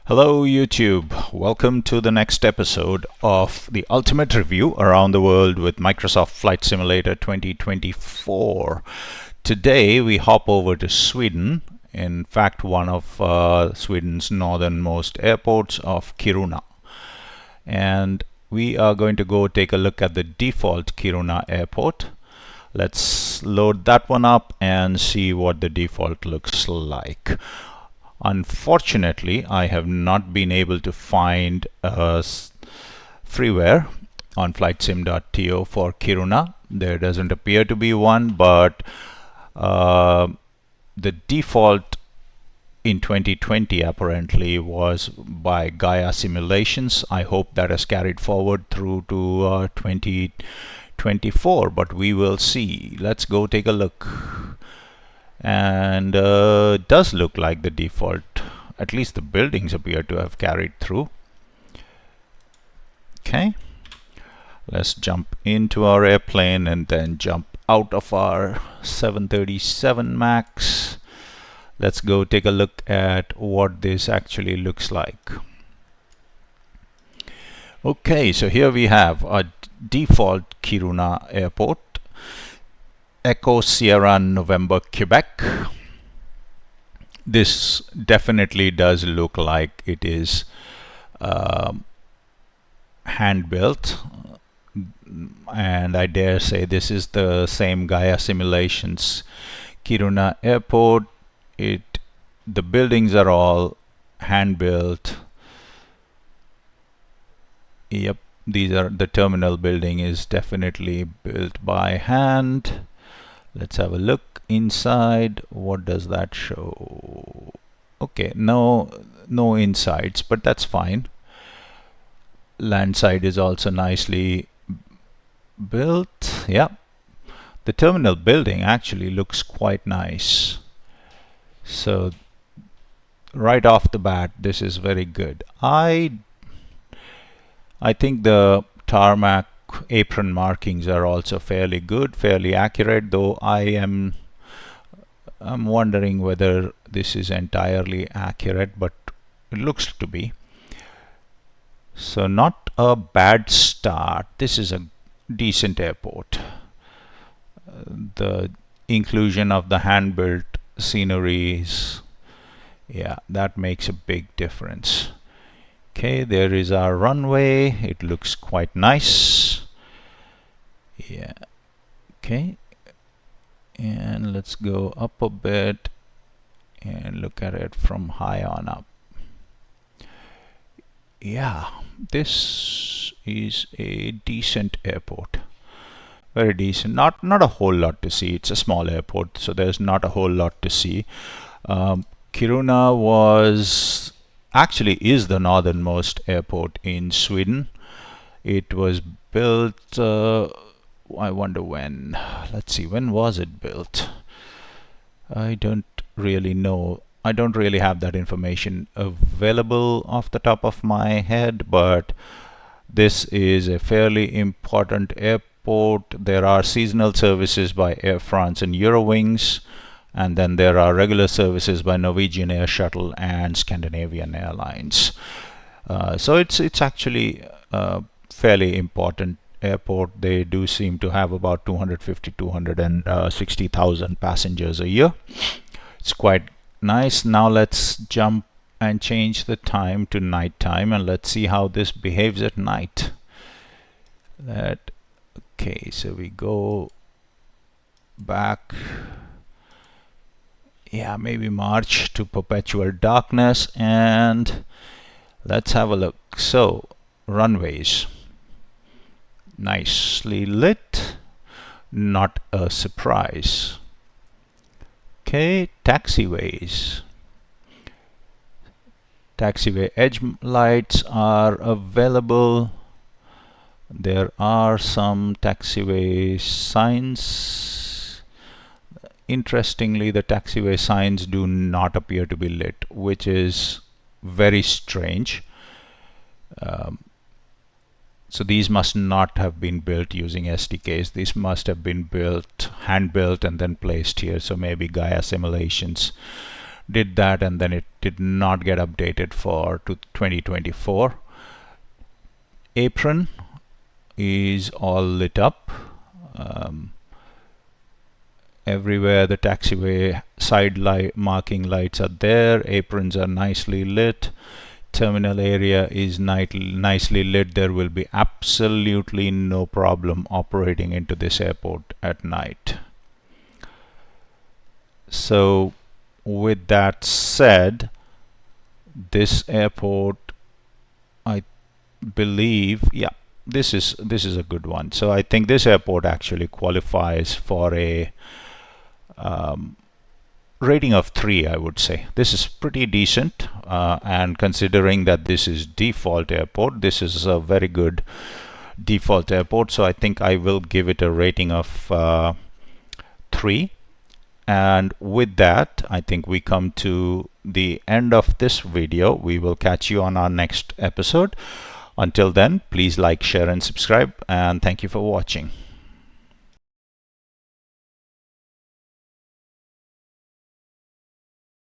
Hello YouTube, welcome to the next episode of the ultimate review around the world with Microsoft Flight Simulator 2024. Today we hop over to Sweden, in fact one of Sweden's northernmost airports of Kiruna. And we are going to go take a look at the default Kiruna airport. Let's load that one up and see what the default looks like. Unfortunately, I have not been able to find a freeware on flightsim.to for Kiruna. There doesn't appear to be one, but the default in 2020 apparently was by Gaia Simulations. I hope that has carried forward through to 2024, but we will see. Let's go take a look. And it does look like the default. At least the buildings appear to have carried through. Okay, let's jump into our airplane and then jump out of our 737 MAX. Let's go take a look at what this actually looks like. Okay, so here we have a default Kiruna airport. Echo Sierra November Quebec. This definitely does look like it is hand built, and I dare say this is the same Gaia Simulations Kiruna airport. The buildings are all hand built. Yep, the terminal building is definitely built by hand. Let's have a look inside. What does that show? Okay, no insides, but that's fine. Land side is also nicely built. Yeah, the terminal building actually looks quite nice. So right off the bat, this is very good. I think the tarmac apron markings are also fairly good, fairly accurate, though I'm wondering whether this is entirely accurate, but it looks to be. So not a bad start. This is a decent airport. The inclusion of the hand-built sceneries, yeah, that makes a big difference. Okay, there is our runway. It looks quite nice. Yeah. Okay. And let's go up a bit and look at it from high on up. Yeah, this is a decent airport. Very decent. Not a whole lot to see. It's a small airport, so there's not a whole lot to see. Kiruna actually is the northernmost airport in Sweden. It was built, I wonder when. Let's see, when was it built? I don't really know. I don't really have that information available off the top of my head, but this is a fairly important airport. There are seasonal services by Air France and Eurowings, and then there are regular services by Norwegian Air Shuttle and Scandinavian Airlines. So it's actually a fairly important airport. They do seem to have about 250,000-260,000 passengers a year. It's quite nice. Now let's jump and change the time to night time, and let's see how this behaves at night. Okay, so we go back. Yeah, maybe march to perpetual darkness, and let's have a look. So runways, nicely lit, not a surprise. Okay, taxiways. Taxiway edge lights are available. There are some taxiway signs. Interestingly, the taxiway signs do not appear to be lit, which is very strange. So these must not have been built using SDKs. These must have been built, hand-built, and then placed here. So maybe Gaia Simulations did that, and then it did not get updated for 2024. Apron is all lit up. Everywhere the taxiway side marking lights are there. Aprons are nicely lit. Terminal area is nicely lit. There will be absolutely no problem operating into this airport at night. So with that said, this airport, I believe, yeah, this is a good one. So I think this airport actually qualifies for a rating of 3, I would say. This is pretty decent, and considering that this is default airport, this is a very good default airport. So I think I will give it a rating of 3. And with that, I think we come to the end of this video. We will catch you on our next episode. Until then, please like, share, and subscribe, and thank you for watching.